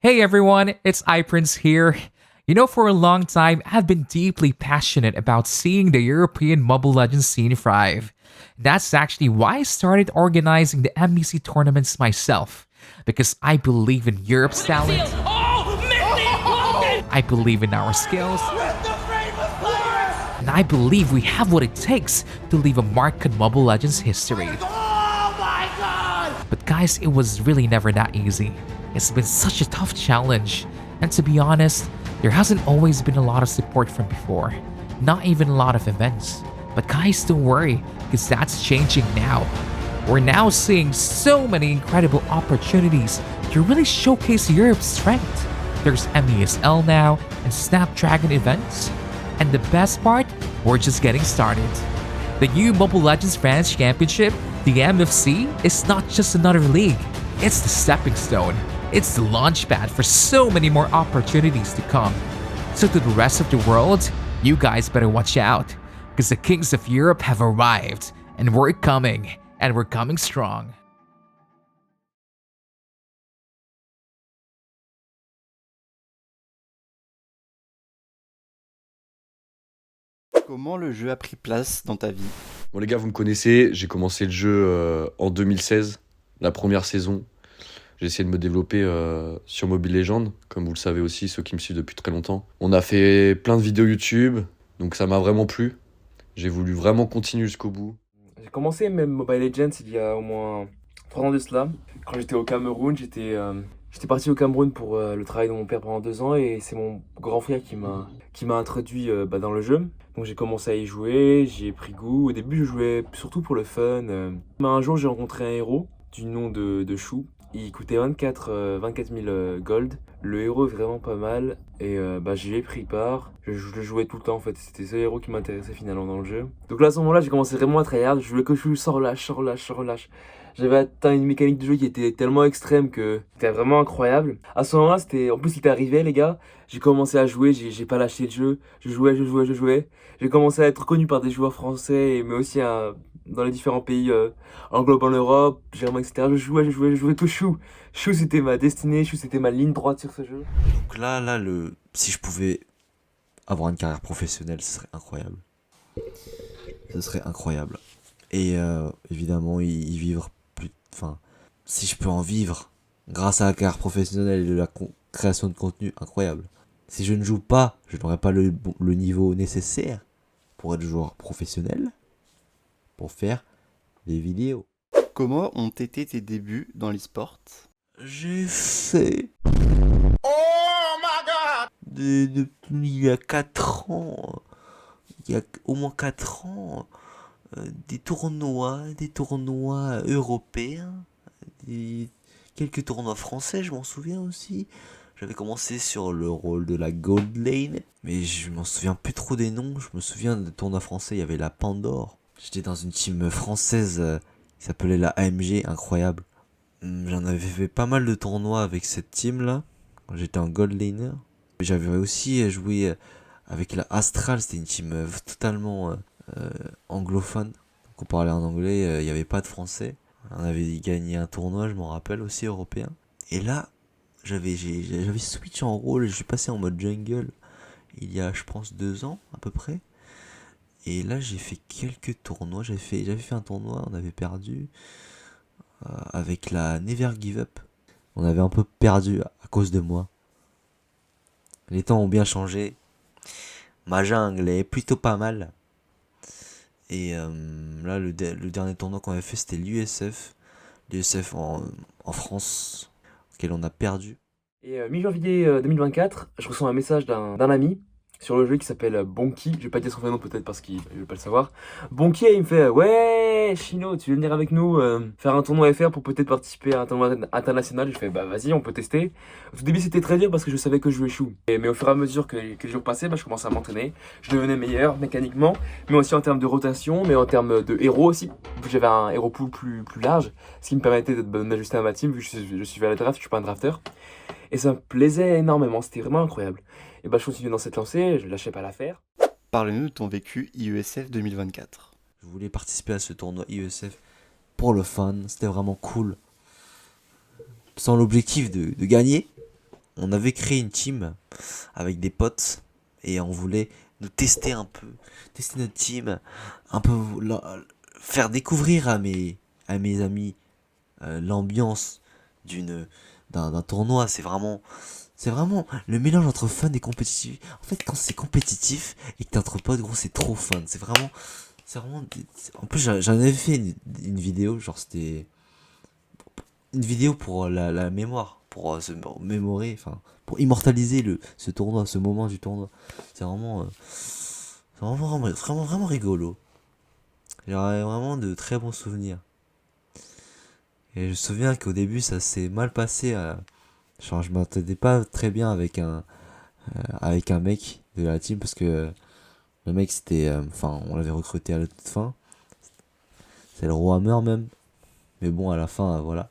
Hey everyone, it's iPrince here. For a long time, I've been deeply passionate about seeing the European Mobile Legends scene thrive. That's actually why I started organizing the MBC tournaments myself, because I believe in Europe's talent, I believe in our skills, and I believe we have what it takes to leave a mark on Mobile Legends history. But guys, it was really never that easy. It's been such a tough challenge, and to be honest, there hasn't always been a lot of support from before, not even a lot of events. But guys, don't worry, because that's changing now. We're now seeing so many incredible opportunities to really showcase Europe's strength. There's MESL now, and Snapdragon events. And the best part, we're just getting started. The new Mobile Legends France Championship, the MFC, is not just another league, it's the stepping stone. It's the launchpad for so many more opportunities to come. So to the rest of the world, you guys better watch out, because the kings of Europe have arrived, and we're coming strong. Comment le jeu a pris place dans ta vie? Bon les gars, vous me connaissez, j'ai commencé le jeu en 2016, la première saison. J'ai essayé de me développer sur Mobile Legends, comme vous le savez aussi, ceux qui me suivent depuis très longtemps. On a fait plein de vidéos YouTube, donc ça m'a vraiment plu. J'ai voulu vraiment continuer jusqu'au bout. J'ai commencé même Mobile Legends il y a au moins 3 ans de cela. Quand j'étais au Cameroun, j'étais parti au Cameroun pour le travail de mon père pendant 2 ans et c'est mon grand frère qui m'a introduit dans le jeu. Donc j'ai commencé à y jouer, j'y ai pris goût. Au début, je jouais surtout pour le fun. Mais un jour, j'ai rencontré un héros du nom de Chou. Il coûtait 24 000 gold. Le héros est vraiment pas mal et j'y ai pris part. Je le jouais tout le temps en fait. C'était ce héros qui m'intéressait finalement dans le jeu. Donc là, à ce moment-là, j'ai commencé vraiment à tryhard. Je voulais que Chou sans relâche, sans relâche, sans relâche. J'avais atteint une mécanique de jeu qui était tellement extrême que c'était vraiment incroyable. À ce moment-là, en plus, il était arrivé, les gars. J'ai commencé à jouer, j'ai pas lâché le jeu. Je jouais, je jouais, je jouais. J'ai commencé à être connu par des joueurs français, mais aussi dans les différents pays englobant l'Europe, Germain, etc. Je jouais que Chou. Chou, c'était ma destinée, Chou, c'était ma ligne droite sur ce jeu. Donc si je pouvais avoir une carrière professionnelle, ce serait incroyable. Ce serait incroyable. Et évidemment, y vivre plus. Enfin, si je peux en vivre grâce à la carrière professionnelle et de la création de contenu, incroyable. Si je ne joue pas, je n'aurai pas le niveau nécessaire pour être joueur professionnel, pour faire des vidéos. Comment ont été tes débuts dans l'e-sport? J'ai fait. Depuis il y a 4 ans. Il y a au moins 4 ans. Des tournois européens. Quelques tournois français, je m'en souviens aussi. J'avais commencé sur le rôle de la Gold Lane, mais je m'en souviens plus trop des noms. Je me souviens des tournois français, il y avait la Pandore. J'étais dans une team française qui s'appelait la AMG, incroyable. J'en avais fait pas mal de tournois avec cette team là, quand j'étais en Gold Laner. J'avais aussi joué avec la Astral, c'était une team totalement anglophone. Donc on parlait en anglais, il n'y avait pas de français. On avait gagné un tournoi, je m'en rappelle, aussi européen. Et là, j'avais switch en rôle et je suis passé en mode jungle il y a, je pense, 2 ans à peu près. Et là, j'ai fait quelques tournois. J'avais fait un tournoi, on avait perdu avec la Never Give Up. On avait un peu perdu à cause de moi. Les temps ont bien changé. Ma jungle est plutôt pas mal. Et là, le dernier tournoi qu'on avait fait, c'était l'USF. L'USF en France, auquel on a perdu. Et mi-janvier 2024, je reçois un message d'un ami sur le jeu qui s'appelle Bonki. Je vais pas dire son vrai nom peut-être parce qu'il veut pas le savoir. Bonki, il me fait ouais, Chino, tu veux venir avec nous faire un tournoi FR pour peut-être participer à un tournoi international. Je fais bah vas-y, on peut tester. Au tout début, c'était très dur parce que je savais que je jouais Chou. Mais au fur et à mesure que les jours passaient, je commençais à m'entraîner. Je devenais meilleur mécaniquement, mais aussi en termes de rotation, mais en termes de héros aussi. Vu que j'avais un héros pool plus large, ce qui me permettait de m'ajuster à ma team vu que je suis à la draft, je suis pas un drafter. Et ça me plaisait énormément, c'était vraiment incroyable. Et je continue dans cette lancée, je lâchais pas l'affaire. Parle-nous de ton vécu IESF 2024. Je voulais participer à ce tournoi IESF pour le fun, c'était vraiment cool. Sans l'objectif de gagner, on avait créé une team avec des potes et on voulait nous tester un peu, tester notre team, un peu faire découvrir à mes amis l'ambiance d'un tournoi. C'est vraiment le mélange entre fun et compétitif. En fait, quand c'est compétitif et que t'es entre potes, gros, c'est trop fun. C'est vraiment. En plus, j'en avais fait une vidéo, genre c'était une vidéo pour la mémoire, pour se mémorer, enfin, pour immortaliser ce tournoi, ce moment du tournoi. C'est vraiment rigolo. J'aurais vraiment de très bons souvenirs. Et je me souviens qu'au début, ça s'est mal passé. Genre, je m'entendais pas très bien avec un mec de la team parce que le mec, c'était. Enfin, on l'avait recruté à la toute fin. C'est le roi Hammer même. Mais bon, à la fin, voilà.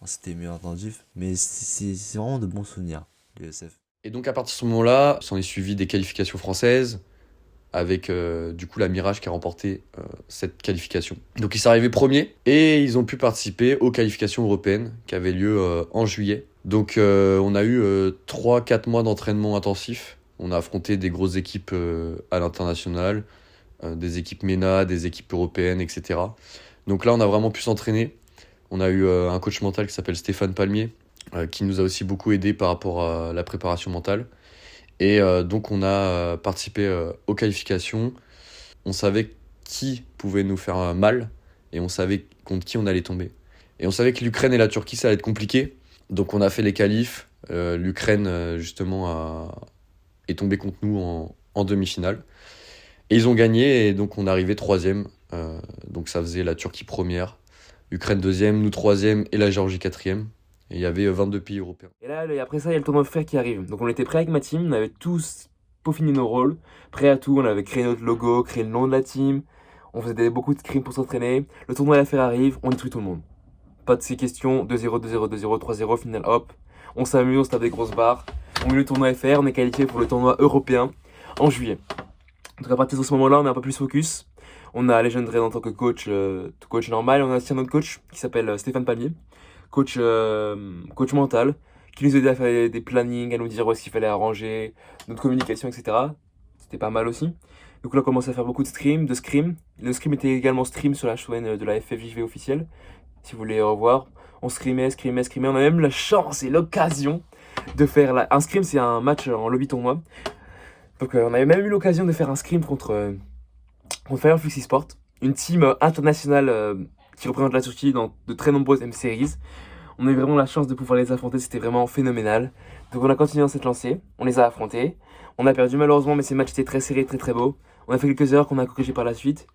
On s'était mieux entendu. Mais c'est vraiment de bons souvenirs, l'USF. Et donc à partir de ce moment-là, s'en est suivi des qualifications françaises, avec du coup la Mirage qui a remporté cette qualification. Donc ils sont arrivés premiers et ils ont pu participer aux qualifications européennes qui avaient lieu en juillet. Donc on a eu 3-4 mois d'entraînement intensif. On a affronté des grosses équipes à l'international, des équipes MENA, des équipes européennes, etc. Donc là on a vraiment pu s'entraîner. On a eu un coach mental qui s'appelle Stéphane Palmier, qui nous a aussi beaucoup aidé par rapport à la préparation mentale. Et donc on a participé aux qualifications. On savait qui pouvait nous faire mal et on savait contre qui on allait tomber. Et on savait que l'Ukraine et la Turquie, ça allait être compliqué. Donc on a fait les qualifs. L'Ukraine, justement, est tombée contre nous en demi-finale. Et ils ont gagné et donc on est arrivé troisième. Donc ça faisait la Turquie première, l'Ukraine deuxième, nous troisième et la Géorgie quatrième. Et il y avait 22 pays européens. Et là, après ça, il y a le tournoi frère qui arrive. Donc on était prêts avec ma team, on avait tous peaufiné nos rôles, prêts à tout, on avait créé notre logo, créé le nom de la team, on faisait beaucoup de scrims pour s'entraîner. Le tournoi à faire arrive, on détruit tout le monde. Pas de ces questions, 2-0, 2-0, 2-0, 3-0, final hop. On s'amuse, on se tape des grosses barres. On met le tournoi FR, on est qualifié pour le tournoi européen en juillet. Donc à partir de ce moment-là, on est un peu plus focus. On a Legend Red en tant que coach normal, et on a aussi un autre coach qui s'appelle Stéphane Palmier, coach mental, qui nous aidait à faire des plannings, à nous dire où est-ce qu'il fallait arranger, notre communication, etc. C'était pas mal aussi. Donc là, on commence à faire beaucoup de scrims. Le scrim était également stream sur la chaîne de la FFJV officielle, si vous voulez revoir. On scrimait. On a même la chance et l'occasion de faire un scrim, c'est un match en lobby tournoi. Donc on avait même eu l'occasion de faire un scrim contre Fireflux eSport, une team internationale qui représente la Turquie dans de très nombreuses M-Series. On a eu vraiment la chance de pouvoir les affronter, c'était vraiment phénoménal. Donc on a continué dans cette lancée, on les a affrontés. On a perdu malheureusement, mais ces matchs étaient très serrés, très très beaux. On a fait quelques erreurs qu'on a corrigées par la suite.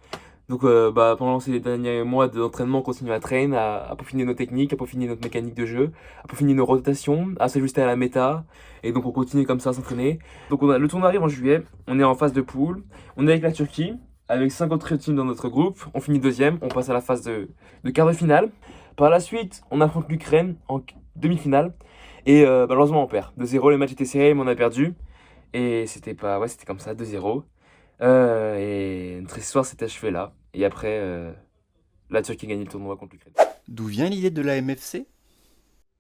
Donc pendant ces derniers mois d'entraînement, on continue à train, à peaufiner nos techniques, à peaufiner notre mécanique de jeu, à peaufiner nos rotations, à s'ajuster à la méta. Et donc on continue comme ça à s'entraîner. Donc le tournoi arrive en juillet, on est en phase de poule, on est avec la Turquie, avec 5 autres teams dans notre groupe. On finit deuxième, on passe à la phase de quart de finale. Par la suite, on affronte l'Ukraine en demi-finale. Et malheureusement, on perd. 2-0, le match était serré, mais on a perdu. Et c'était comme ça, 2-0. Et notre histoire s'est achevée là. Et après, la Turquie a gagné le tournoi contre l'Ukraine. D'où vient l'idée de la MFC?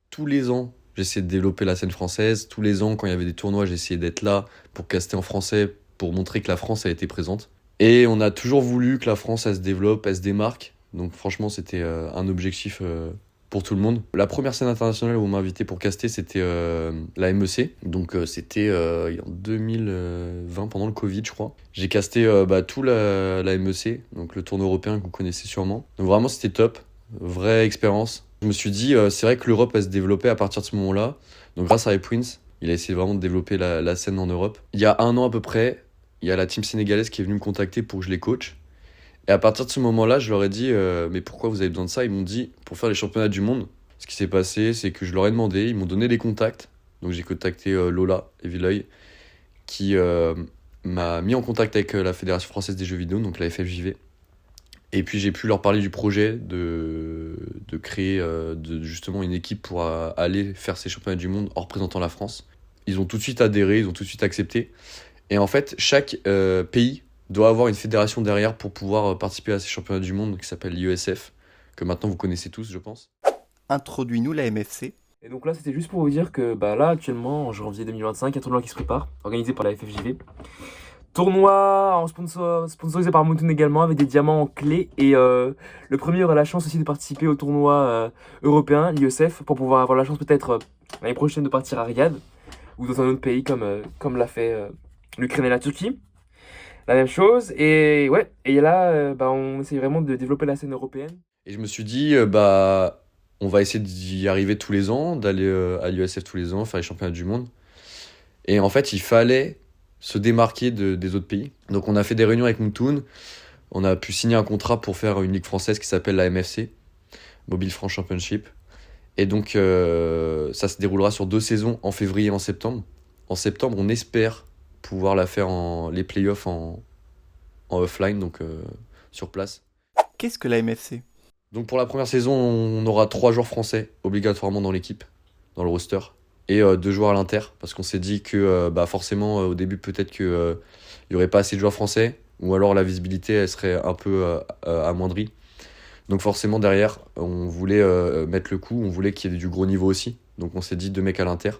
Tous les ans, j'essayais de développer la scène française. Tous les ans, quand il y avait des tournois, j'essayais d'être là pour caster en français, pour montrer que la France a été présente. Et on a toujours voulu que la France, elle se développe, elle se démarque. Donc franchement, c'était un objectif pour tout le monde. La première scène internationale où on m'a invité pour caster, c'était la MEC. Donc c'était en 2020, pendant le Covid, je crois. J'ai casté tout la MEC, donc le tournoi européen que vous connaissez sûrement. Donc vraiment, c'était top. Vraie expérience. Je me suis dit, c'est vrai que l'Europe, elle se développait à partir de ce moment-là. Donc grâce à Epwins, il a essayé vraiment de développer la scène en Europe. Il y a 1 an à peu près, il y a la team sénégalaise qui est venue me contacter pour que je les coach. Et à partir de ce moment-là, je leur ai dit mais pourquoi vous avez besoin de ça? Ils m'ont dit pour faire les championnats du monde. Ce qui s'est passé, c'est que je leur ai demandé, ils m'ont donné les contacts. Donc j'ai contacté Lola Eviloy qui m'a mis en contact avec la Fédération française des jeux vidéo, donc la FFJV. Et puis j'ai pu leur parler du projet de créer justement une équipe pour aller faire ces championnats du monde en représentant la France. Ils ont tout de suite adhéré, ils ont tout de suite accepté. Et en fait, chaque pays doit avoir une fédération derrière pour pouvoir participer à ces championnats du monde qui s'appelle l'IESF, que maintenant vous connaissez tous, je pense. Introduis-nous la MFC. Et donc là, c'était juste pour vous dire que bah, là, actuellement, en janvier 2025, il y a un tournoi qui se prépare, organisé par la FFJV. Tournoi sponsorisé par Mountain également, avec des diamants en clé. Et le premier aura la chance aussi de participer au tournoi européen, l'IESF, pour pouvoir avoir la chance peut-être l'année prochaine de partir à Riyad, ou dans un autre pays comme l'a fait l'Ukraine et la Turquie. La même chose. Et ouais, et là, bah, on essaye vraiment de développer la scène européenne. Et je me suis dit, on va essayer d'y arriver tous les ans, d'aller à l'USF tous les ans, faire les championnats du monde. Et en fait, il fallait se démarquer des autres pays. Donc on a fait des réunions avec Mountoon, on a pu signer un contrat pour faire une ligue française qui s'appelle la MFC, Mobile France Championship. Et donc ça se déroulera sur 2 saisons, en février et en septembre. En septembre, on espère pouvoir la faire les playoffs en offline, donc sur place. Qu'est-ce que la MFC? Donc pour la première saison, on aura 3 joueurs français obligatoirement dans l'équipe, dans le roster, et 2 joueurs à l'Inter, parce qu'on s'est dit que forcément au début peut-être qu'il n'y aurait pas assez de joueurs français, ou alors la visibilité elle serait un peu amoindrie. Donc forcément derrière, on voulait mettre le coup, on voulait qu'il y ait du gros niveau aussi, donc on s'est dit 2 mecs à l'Inter.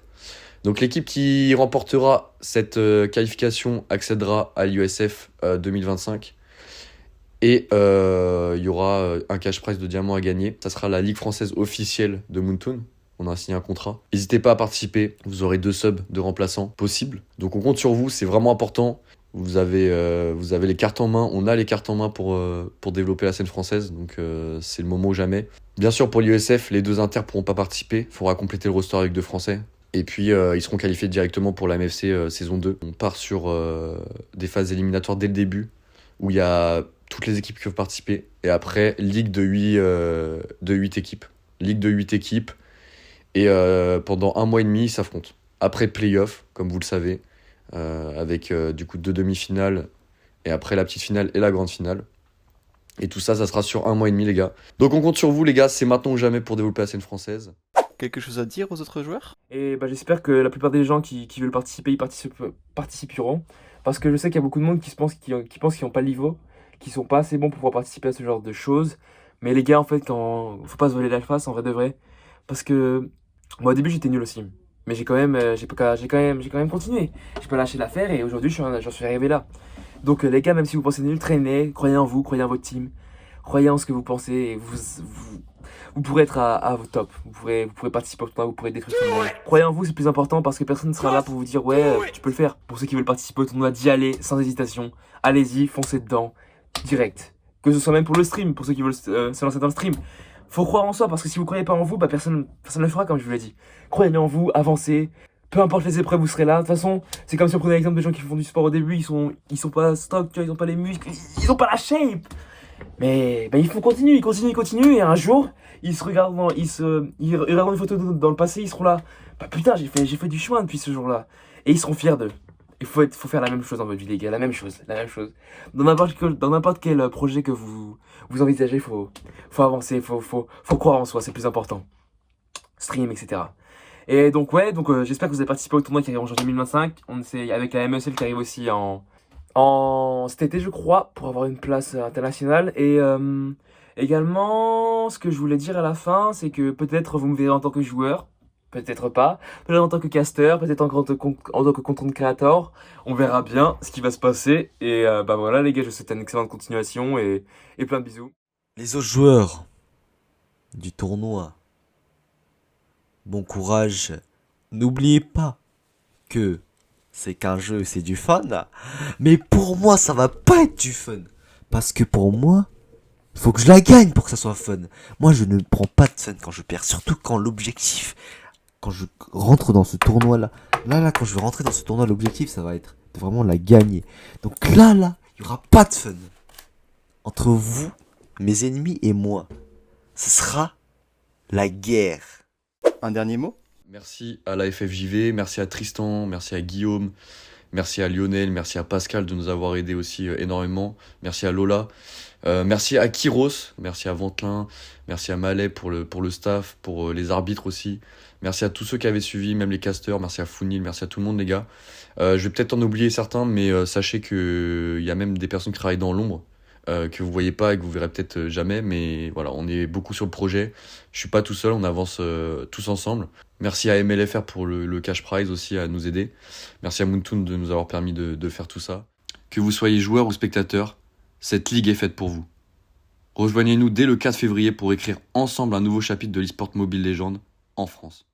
Donc l'équipe qui remportera cette qualification accédera à l'USF 2025. Et il y aura un cash prize de diamants à gagner. Ça sera la Ligue française officielle de Mountoon. On a signé un contrat. N'hésitez pas à participer. Vous aurez 2 subs de remplaçants possibles. Donc on compte sur vous, c'est vraiment important. Vous avez les cartes en main. On a les cartes en main pour développer la scène française. Donc c'est le moment ou jamais. Bien sûr, pour l'USF, les 2 inters pourront pas participer. Il faudra compléter le roster avec 2 Français. Et puis, ils seront qualifiés directement pour la MFC saison 2. On part sur des phases éliminatoires dès le début, où il y a toutes les équipes qui peuvent participer. Et après, ligue de 8 équipes. Ligue de 8 équipes. Et pendant 1 mois et demi, ils s'affrontent. Après, play-off, comme vous le savez, avec du coup 2 demi-finales. Et après, la petite finale et la grande finale. Et tout ça, ça sera sur 1 mois et demi, les gars. Donc on compte sur vous, les gars. C'est maintenant ou jamais pour développer la scène française. Quelque chose à dire aux autres joueurs? Et bah, j'espère que la plupart des gens qui veulent participer, participeront. Parce que je sais qu'il y a beaucoup de monde qui pensent qu'ils n'ont pas le niveau, qui sont pas assez bons pour pouvoir participer à ce genre de choses. Mais les gars, en fait, faut pas se voler la face, en vrai de vrai. Parce que moi, au début, j'étais nul aussi. Mais j'ai quand même continué. J'ai pas lâché l'affaire et aujourd'hui, j'en suis arrivé là. Donc les gars, même si vous pensez nul, traînez, croyez en vous, croyez en votre team. Croyez en ce que vous pensez et vous pourrez être à votre top. Vous pourrez participer au tournoi, vous pourrez détruire tout le monde. Croyez en vous, c'est plus important parce que personne ne sera là pour vous dire ouais, tu peux le faire. Pour ceux qui veulent participer au tournoi, d'y aller sans hésitation. Allez-y, foncez dedans, direct. Que ce soit même pour le stream, pour ceux qui veulent se lancer dans le stream. Faut croire en soi parce que si vous croyez pas en vous, bah personne ne le fera comme je vous l'ai dit. Croyez en vous, avancez. Peu importe les épreuves, vous serez là. De toute façon, c'est comme si on prenait l'exemple de gens qui font du sport au début, ils sont pas stock, tu vois, ils ont pas les muscles, ils ont pas la shape. Mais bah, ils continuent, et un jour, ils regardent une photo dans le passé, ils seront là. Bah putain, j'ai fait du chemin depuis ce jour-là. Et ils seront fiers d'eux. Il faut faire la même chose dans votre vie, les gars, la même chose. Dans n'importe quel projet que vous envisagez, faut avancer, faut croire en soi, c'est plus important. Stream, etc. Et donc ouais, j'espère que vous avez participé au tournoi qui arrive en janvier 2025. On essaie avec la MESL qui arrive aussi en cet été, je crois, pour avoir une place internationale. Et également, ce que je voulais dire à la fin, c'est que peut-être vous me verrez en tant que joueur, peut-être pas, peut-être en tant que caster, peut-être en tant que content creator. On verra bien ce qui va se passer. Et bah voilà les gars, je vous souhaite une excellente continuation et plein de bisous. Les autres joueurs du tournoi, bon courage. N'oubliez pas que c'est qu'un jeu, c'est du fun. Mais pour moi, ça va pas être du fun. Parce que pour moi, faut que je la gagne pour que ça soit fun. Moi, je ne prends pas de fun quand je perds. Surtout quand l'objectif, quand je rentre dans ce tournoi-là. Là, quand je vais rentrer dans ce tournoi, l'objectif, ça va être de vraiment la gagner. Donc là, il n'y aura pas de fun. Entre vous, mes ennemis et moi, ce sera la guerre. Un dernier mot? Merci à la FFJV, merci à Tristan, merci à Guillaume, merci à Lionel, merci à Pascal de nous avoir aidés aussi énormément, merci à Lola, merci à Kyros, merci à Ventelin, merci à Malais pour le staff, pour les arbitres aussi, merci à tous ceux qui avaient suivi, même les casters, merci à Founil, merci à tout le monde les gars. Je vais peut-être en oublier certains, mais sachez qu'il y a même des personnes qui travaillent dans l'ombre, que vous voyez pas et que vous verrez peut-être jamais, mais voilà, on est beaucoup sur le projet. Je suis pas tout seul, on avance tous ensemble. Merci à MLFR pour le cash prize aussi, à nous aider. Merci à Moontoon de nous avoir permis de faire tout ça. Que vous soyez joueur ou spectateur, cette ligue est faite pour vous. Rejoignez-nous dès le 4 février pour écrire ensemble un nouveau chapitre de l'eSport Mobile Legends en France.